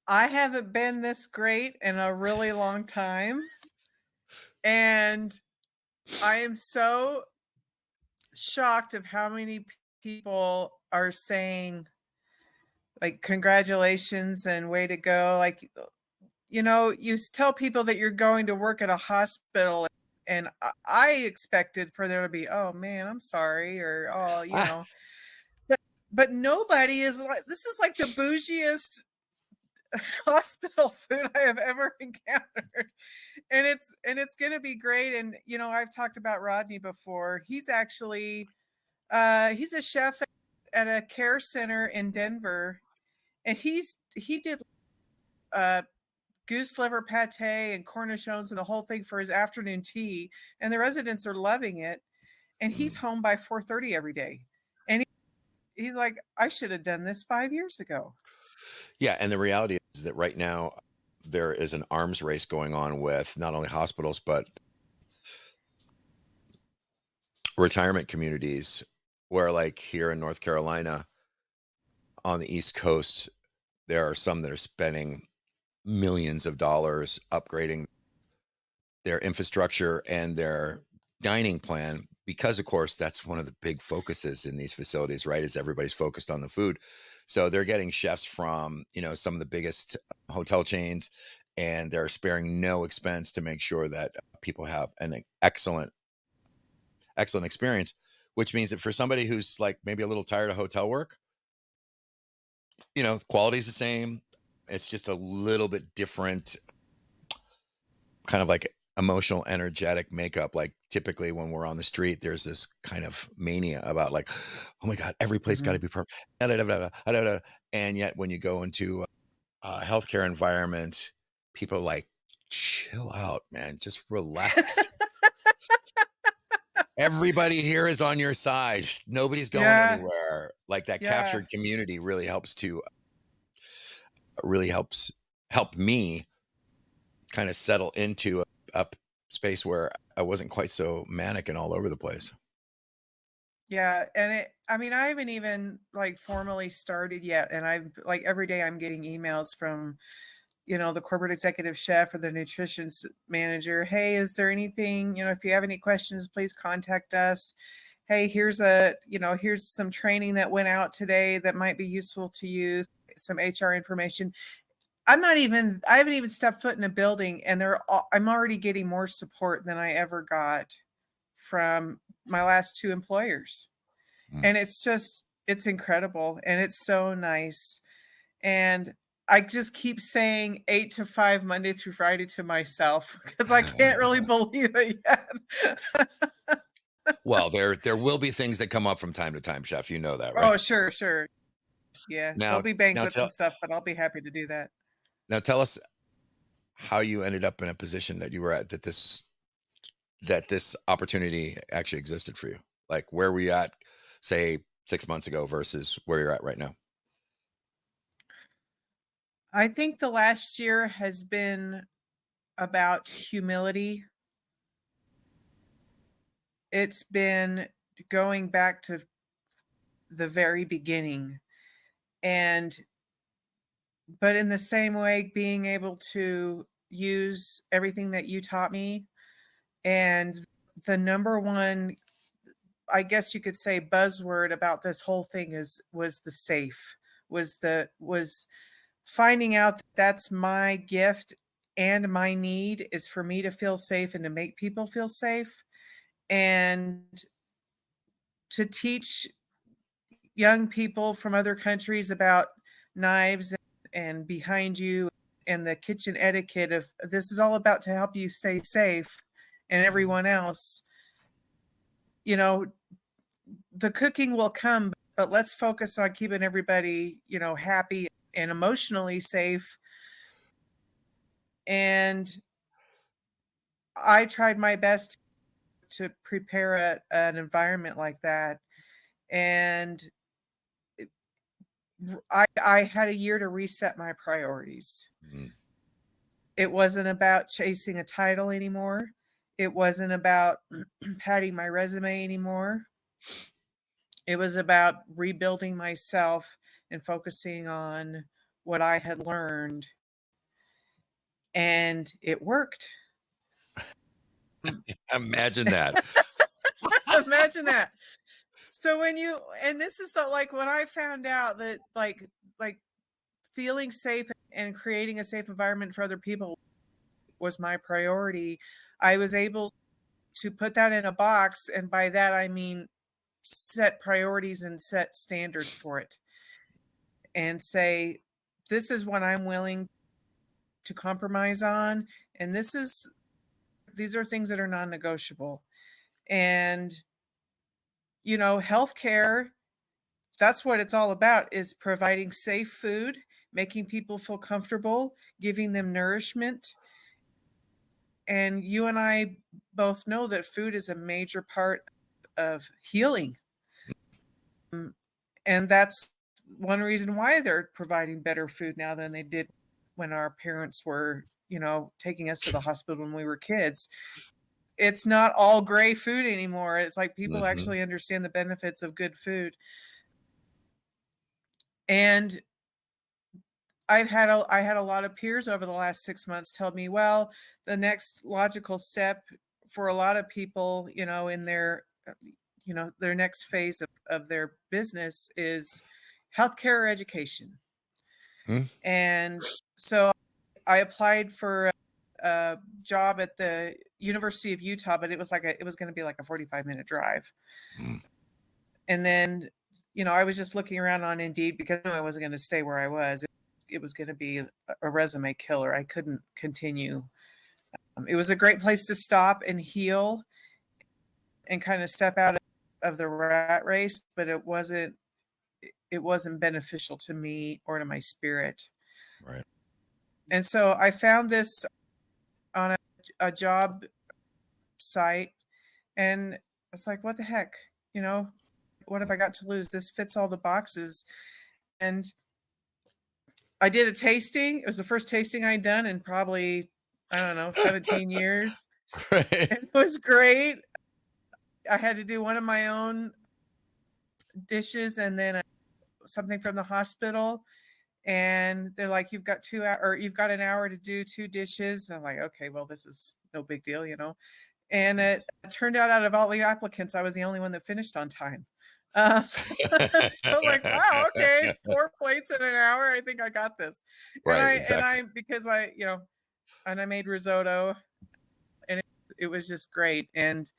I haven't been this great in a really long time, and I am so shocked of how many people are saying, like, "Congratulations," and "Way to go." Like, you tell people that you're going to work at a hospital, and I expected for there to be, "Oh, man, I'm sorry," or, "Oh," Ah, but nobody is like this is like the bougiest hospital food I have ever encountered. And it's gonna be great. And I've talked about Rodney before. He's a chef at a care center in Denver, and he did uh goose liver pate and cornichons and the whole thing for his afternoon tea, and the residents are loving it. And he's mm. home by 4:30 every day. And he's like, I should have done this 5 years ago. Yeah, and the reality is that right now there is an arms race going on with not only hospitals, but retirement communities where, like, here in North Carolina, on the East Coast, there are some that are spending millions of dollars upgrading their infrastructure and their dining plan because, of course, that's one of the big focuses in these facilities, right? Is everybody's focused on the food. So they're getting chefs from, some of the biggest hotel chains, and they're sparing no expense to make sure that people have an excellent experience, which means that for somebody who's like maybe a little tired of hotel work, the quality's the same. It's just a little bit different kind of like emotional, energetic makeup. Like typically when we're on the street, there's this kind of mania about like, oh my God, every place got to Mhm. be perfect. Da, da, da, da, da, da, da. And yet when you go into a healthcare environment, people are like, chill out, man, just relax. Everybody here is on your side. Nobody's going Yeah, anywhere. Like that yeah, captured community really help me kind of settle into a space where I wasn't quite so manic and all over the place. yeah. And I mean, I haven't even like formally started yet. And I've like every day I'm getting emails from, the corporate executive chef or the manager. Hey, is there anything, if you have any questions, please contact us. Hey, here's some training that went out today that might be useful to you, some HR information. I haven't even stepped foot in a building, and I'm already getting more support than I ever got from my last two employers. Mm. And it's incredible, and it's so nice. And I just keep saying 8 to 5 Monday through Friday to myself because I can't really believe it yet. Well, there will be things that come up from time to time, chef. You know that, right? Oh, sure, sure. Yeah, there'll Now, be now banquets and tell stuff, but I'll be happy to do that. now tell us how you ended up in a position that you were at that this opportunity actually existed for you. Like where were you at, say 6 months ago versus where you're at right now? I think the last year has been about humility. It's been going back to the very beginning, and but in the same way, being able to use everything that you taught me. And the number one, I guess you could say, buzzword about this whole thing was the safe, was finding out that that's my gift, and my need is for me to feel safe and to make people feel safe, and to teach young people from other countries about knives and behind you and the kitchen etiquette of this is all about to help you stay safe and Mm. everyone else. You know, the cooking will come, but let's focus on keeping everybody, happy and emotionally safe. And I tried my best to prepare an environment like that. And I had a year to reset my priorities. Mm. It wasn't about chasing a title anymore. It wasn't about padding my resume anymore. It was about rebuilding myself and focusing on what I had learned, and it worked. Mm. Imagine that. Imagine that. So when you and this is the like, when I found out that, like, feeling safe and creating a safe environment for other people was my priority, I was able to put that in a box, and by that, I mean set priorities and set standards for it, and say, "This is what I'm willing to compromise on, and these are things that are non-negotiable." And, healthcare, that's what it's all about, is providing safe food, making people feel comfortable, giving them nourishment, and you and I both know that food is a major part of healing. Mm, and that's one reason why they're providing better food now than they did when our parents were, taking us to the hospital when we were kids. It's not all gray food anymore. It's like people Mhm. actually understand the benefits of good food. And I had a lot of peers over the last 6 months tell me, "Well, the next logical step for a lot of people, in their next phase of their business is healthcare or education." Mm, And so I applied for a job at the University of Utah, but it was gonna be like a 45-minute drive. mm. And then, I was just looking around on Indeed because I knew I wasn't gonna stay where I was. It was gonna be a resume killer. I couldn't continue. It was a great place to stop and heal and kinda step out of the rat race, but it wasn't beneficial to me or to my spirit. Right. And so I found this on a job site, and it's like, "What the heck?" You know? What have I got to lose? This fits all the boxes. And I did a tasting. It was the first tasting I'd done in probably, I don't know, 17 years. Right. And it was great. I had to do one of my own dishes and then something from the hospital. And they're like, "You've got 2 hours, or you've got an hour to do 2 dishes." I'm like, "Okay, well, this is no big deal." And it turned out of all the applicants, I was the only one that finished on time. Uh, so I'm like, "Wow, okay, 4 plates in an hour, I think I got this." And Right, I exactly. because and I made risotto, and it was just great. And,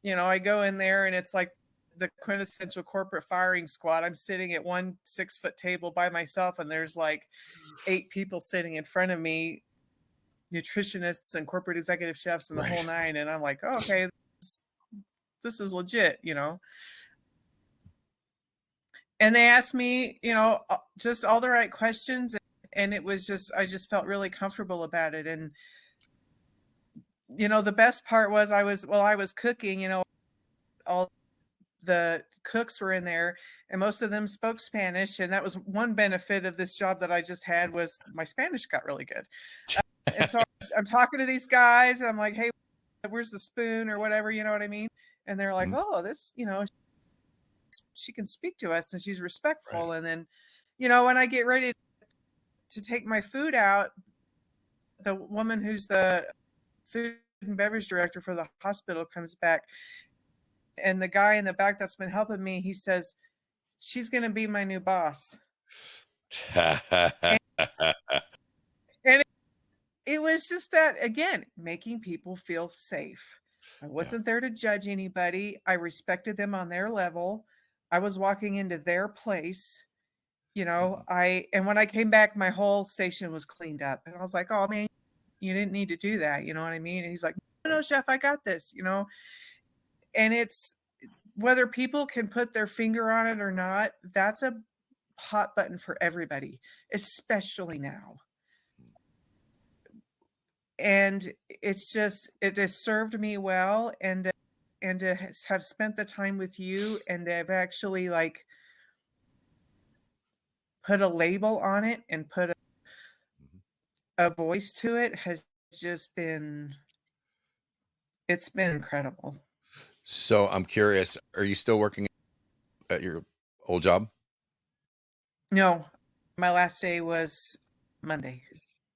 I go in there and it's like the quintessential corporate firing squad. I'm sitting at one 6-foot table by myself, and there's like 8 people sitting in front of me, nutritionists and corporate executive chefs and the whole Right. nine. And I'm like, "Oh, okay, this is legit." And they asked me, just all the right questions, and it was just I just felt really comfortable about it. And, the best part was I was cooking, all the cooks were in there, and most of them spoke Spanish, and that was one benefit of this job that I just had, was my Spanish got really good. And so I'm talking to these guys, and I'm like, "Hey, where's the spoon?" or whatever, you know what I mean? And they're like, Mhm. "Oh, she can speak to us and she's Right. respectful." And then, when I get ready to take my food out, the woman who's the food and beverage director for the hospital comes back, and the guy in the back that's been helping me, he says, "She's gonna be my new boss." And and it was just that, again, making people feel safe. I Yeah. wasn't there to judge anybody. I respected them on their level. I was walking into their place. Mhm. And when I came back, my whole station was cleaned up. And I was like, "Oh, man, you didn't need to do that." You know what I mean? And he's like, "No, no, chef, I got this." And it's whether people can put their finger on it or not, that's a hot button for everybody, especially now. And it has served me well. And to have spent the time with you, and to have actually, like, put a label on it and put Mhm. a voice to it has just been it's been incredible. So I'm curious, are you still working at your old job? No, My last day was Monday.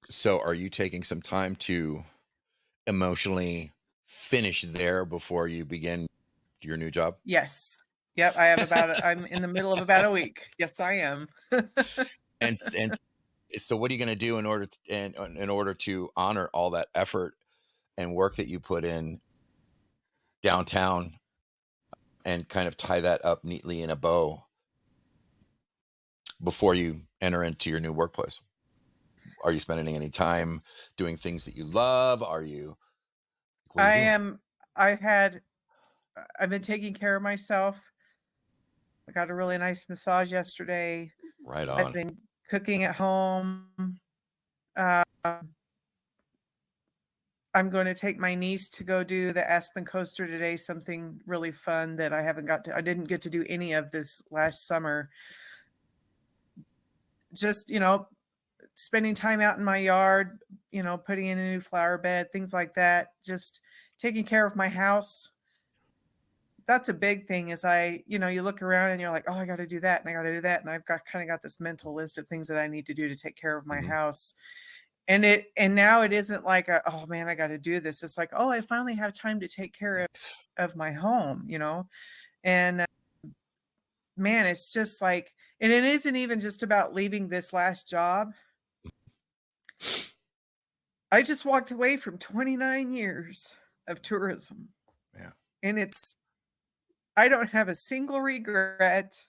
So are you taking some time to emotionally finish there before you begin your new job? Yes. Yep, I have about I'm in the middle of about a week. Yes, I am. And so what are you gonna do in order to in order to honor all that effort and work that you put in downtown and kind of tie that up neatly in a bow before you enter into your new workplace? Are you spending any time doing things that you love? What are you I doing? am I had I've been taking care of myself. I got a really nice massage yesterday. Right I've on. been cooking at home. Uh, I'm going to take my niece to go do the Aspen Coaster today, something really fun that I didn't get to do any of this last summer. Just, spending time out in my yard, putting in a new flower bed, things like that. Just taking care of my house. That's a big thing is you look around and you're like, oh, I got to do that and I got to do that. And I've got kind of got this mental list of things that I need to do to take care of my Mhm. house. And now it isn't like oh man, I got to do this. It's like, oh, I finally have time to take care Nice. of my home. And man, it's just like, and it isn't even just about leaving this last job. I just walked away from 29 years of tourism, Yeah. and I don't have a single regret.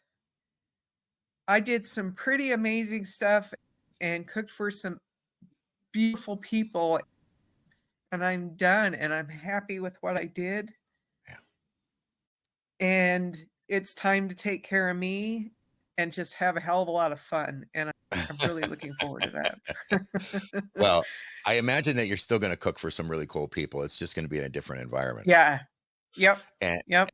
I did some pretty amazing stuff and cooked for some beautiful people, and I'm done, and I'm happy with what I did, Yeah. and it's time to take care of me and just have a hell of a lot of fun, and I'm really looking forward to that. Well, I imagine that you're still gonna cook for some really cool people. It's just gonna be in a different environment. Yeah. Yep. And Yep.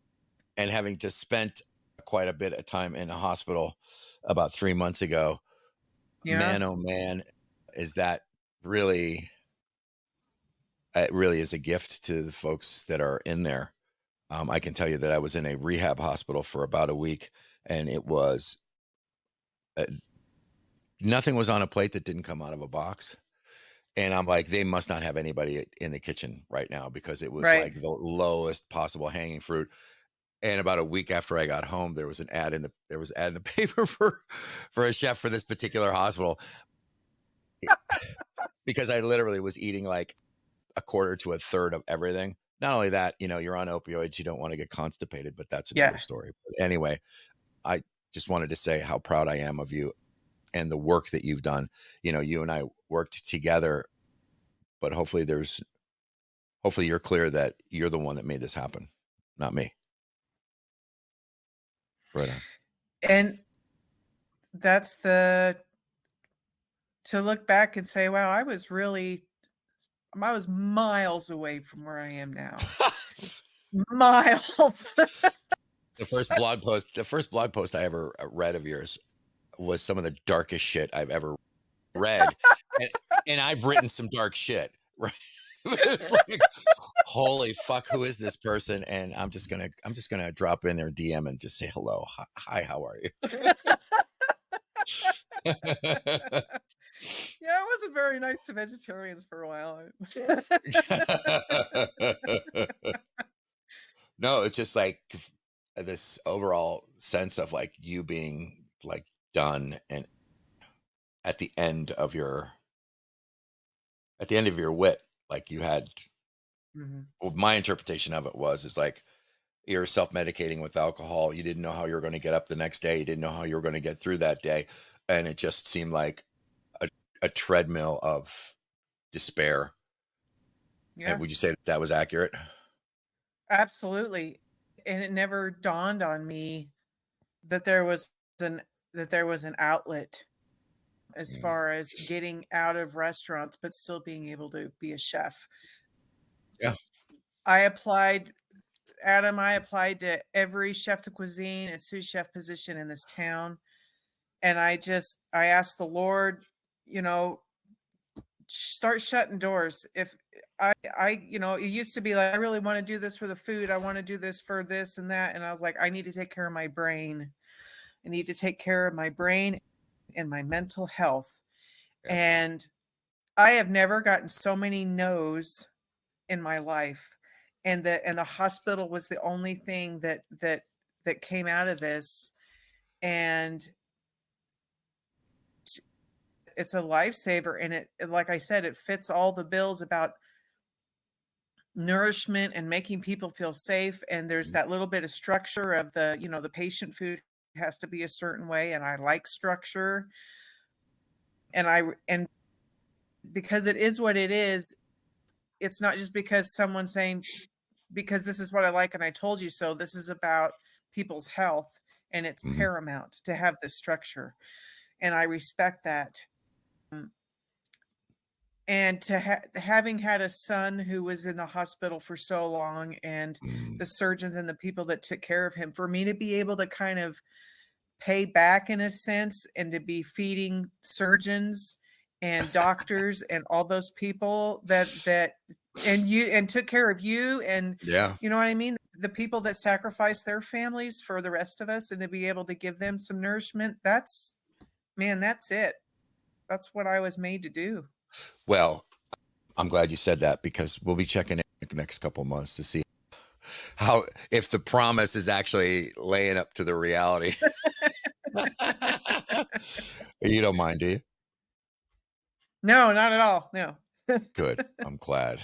and having just spent quite a bit of time in a hospital about 3 months ago, Yeah. man, oh man, is that really it really is a gift to the folks that are in there. I can tell you that I was in a rehab hospital for about a week, and it was uh, nothing was on a plate that didn't come out of a box. And I'm like, they must not have anybody in the kitchen right now because it was Right. like the lowest possible hanging fruit. And about a week after I got home, there was an ad in the paper for a chef for this particular hospital because I literally was eating like a quarter to a third of everything. Not only that, you're on opioids, you don't want to get constipated, but that's another Yeah. story. But anyway, I just wanted to say how proud I am of you and the work that you've done. You and I worked together, but hopefully you're clear that you're the one that made this happen, not me. Right on. And that's the to look back and say, wow, I was miles away from where I am now. Miles. The first blog post I ever read of yours was some of the darkest shit I've ever read, and I've written some dark shit, right? It's like, holy fuck, who is this person? And I'm just gonna drop in their DM and just say hello. Hi, how are you? Yeah, I wasn't very nice to vegetarians for a while. No, it's just like this overall sense of like you being like done and at the end of your wit, like you had Mhm. well, my interpretation of it is like you're self-medicating with alcohol. You didn't know how you were going to get up the next day. You didn't know how you were going to get through that day. And it just seemed like a, a treadmill of despair. And Yeah, would you say that was accurate? absolutely. And it never dawned on me that an there was an outlet as Mm. far as getting out of restaurants, but still being able to be a chef. Yeah. I applied I applied to every chef de cuisine and sous chef position in this town, and I asked the Lord, you know, start shutting doors. If it used to be like, I really want to do this for the food. I want to do this for this and that. And I was like, I need to take care of my brain. I need to take care of my brain and my mental health. Yeah. And I have never gotten so many no's in my life. And the hospital was the only thing that came out of this. And it's a lifesaver, and like I said, it fits all the bills about nourishment and making people feel safe, and there's Mhm. that little bit of structure of the patient food has to be a certain way, and I like structure, and because it is what it is, it's not just because someone's saying, "Because this is what I like and I told you so." This is about people's health, and it's Mhm. paramount to have this structure, and I respect that. Mm. And to having had a son who was in the hospital for so long, and Mm. the surgeons and the people that took care of him, for me to be able to kind of pay back in a sense and to be feeding surgeons and doctors and all those people that and you and took care of you, and Yeah. you know what I mean? The people that sacrificed their families for the rest of us, and to be able to give them some nourishment, that's man, that's it. That's what I was made to do. Well, I'm glad you said that because we'll be checking in the next couple months to see how if the promise is actually laying up to the reality. You don't mind, do you? No, not at all, no. Good. I'm glad.